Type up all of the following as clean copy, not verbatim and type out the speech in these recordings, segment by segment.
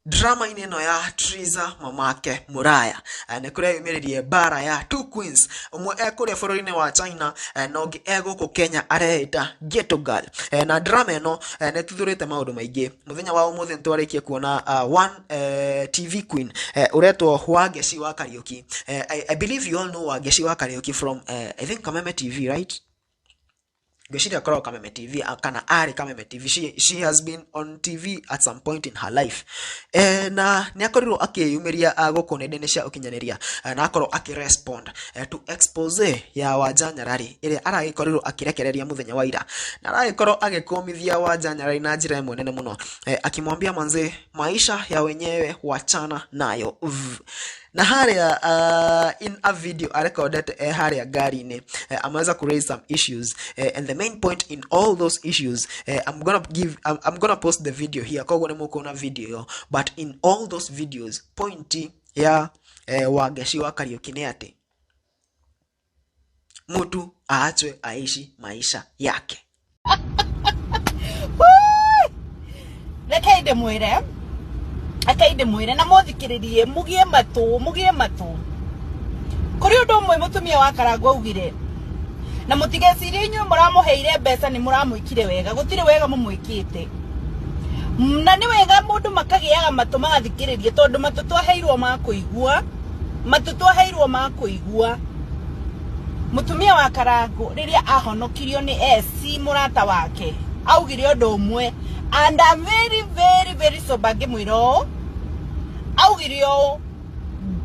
drama ineno ya Triza mamake Muraya ne kure yumiririe bara ya two queens umwe ekure fororine wa China nogi ego ko Kenya areita Ghetto Girl na drama eno ne tuthurite maundu maingi muthenya wa umuthi ntwarikie kuona one TV queen uretwo Wangeci wa Kariuki. I believe you all know Wangeci wa Kariuki from I think Kameme TV, right? Geshida Koro Kameme TV kana Ari Kameme TV. She has been on TV at some point in her life. Na niakoriro akiyumiria gukonedenesha ukinyaniria na akorwo akirespond to expose ya Wanja Nyarari ile aragikoriro akirekereria muthenya wa ira na aragikorwo agikomithia Wanja Nyarari na njira imwe nene muno akimwambia manze maisha ya wenyewe wachana nayo. Na haria in a video I recorded haria gari ne ameweza ku raise some issues and the main point in all those issues I'm gonna post the video here kwa gone mko na video but in all those videos pointi ya Wangeci wa Kariuki ni ati mtu aachwe aishi maisha yake. Reke akaide mwire na muthikiririe mugie matu kuri undu mwe mutumia wa Karangwa ugire na mutigecirie inyu muramuheire mbeca ni muramwikire wega gutire wega mumwikite na ni wega mundu makagiaga matu magathikiririe tondu matu twaheirwo makuigua mutumia wa Karangwa riria ahonokirio ni esi murata wake augire undu umwe and I'm very sober ngimwiro augirio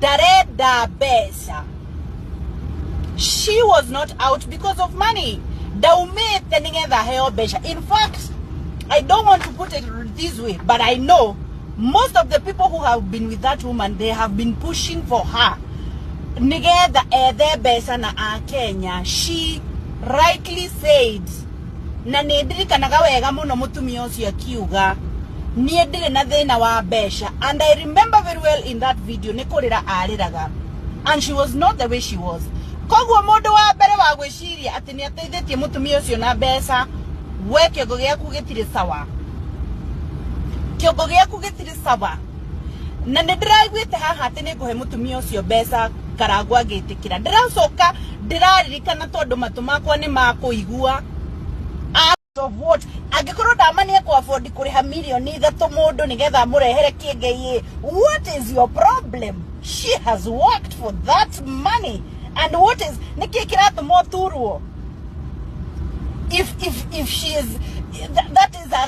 dareda besa. She was not out because of money. Daumete ningetha heo besha. In fact, I don't want to put it this way, but I know most of the people who have been with that woman, they have been pushing for her. Nigetha ethe besa na a Kenya. She rightly said na ndirikanaga wega muno mutumia ucio akiuga nie ndire na thina wa besha, and I remember very well in that video nikurira ariraga and she was not the way she was. Kogwo mundu wa mbere wa gwiciria ati ni ateithitie mutumia ucio na besha we kiongo giaku gitire sawa na ndiraiguite haha ati ni kuhe mutumia ucio besha Karangwa agitikira ndiracoka ndiraririkana tondu matu makwa ni makuigua of what agikoro damani ko afford kuriha million 3 mundu nigetha murehere kiengei. What is your problem? She has worked for that money and what is nikikiratu moturwo if she is that is a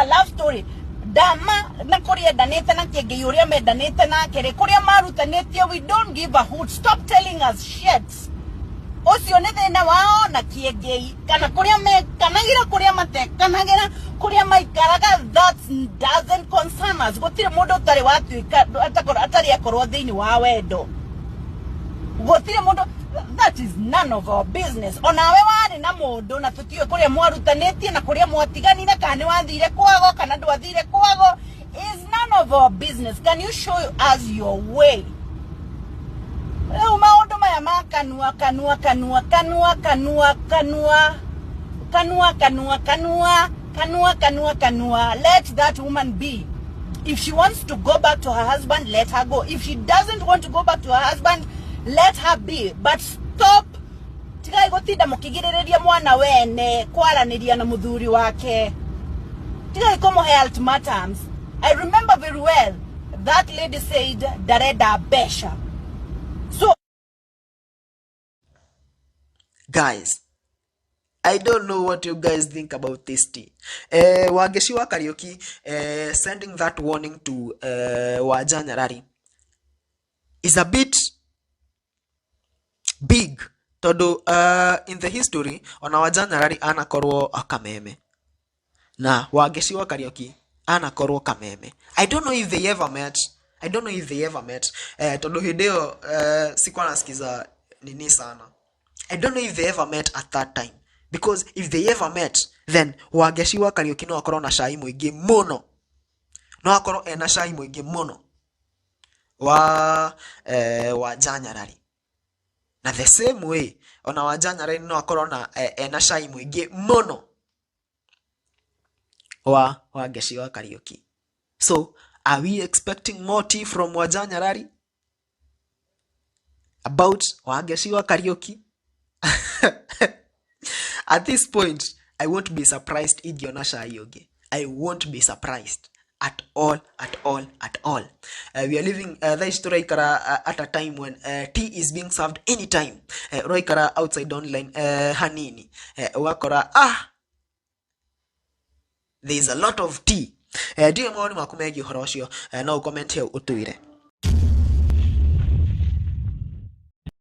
love story dama na kuria danete na kiengei uria me danete na kere kuria marutanetio. We don't give a hoot. Stop telling us shit. Ocio ne thina wao na kiengei kana kuria me kanagira kuria mate kanagira kuria maikaraga. That doesn't concern us. Gutire mundu tari watuika atari akorwo thini wa wendo. Gutire mundu. That is none of our business. Onawe wari na mundu na tutiwe kuria mwarutanĩtie na kuria mwatiganire kana wathire kwago kana ndwathire kwago is none of our business. Can you show us your way? Maundu maya makanua kanua. Let that woman be. If she wants to go back to her husband, let her go. If she doesn't want to go back to her husband, let her be. But stop tigai gotinda mukigiriria mwana wene kwaraniria na muthuri wake. Tigai kumuhe ultimatums. I remember very well that lady said dareda besha. So guys, I don't know what you guys think about this tea. Wangeci wa Kariuki sending that warning to Wanja Nyarari is a bit big. Todo in the history ona Wanja Nyarari anakorwo Kameme na Wangeci wa Kariuki anakorwo Kameme. I don't know if they ever met. Todo hideo sikuwa nasikiza nini sana. I don't know if they ever met at that time. Because if they ever met, then Wangeci wa Kariuki no akorwo na cai muingi muno. No akorwo ena cai muingi muno wa Wanja Nyarari. Na the same way, ona Wanja Nyarari no akorwo na ena cai muingi muno wa Wangeci wa Kariuki. So are we expecting more tea from Wajir Nyarari about Wageciwa karaoke? At this point, I won't be surprised if Jonasha Ayoge. I won't be surprised at all. We are living the story at a time when tea is being served anytime. Roikara outside online hanini. Wakora there is a lot of tea. Ndiye maoni maku megiĩ ũhoro ũcio no comment here ũtwĩre.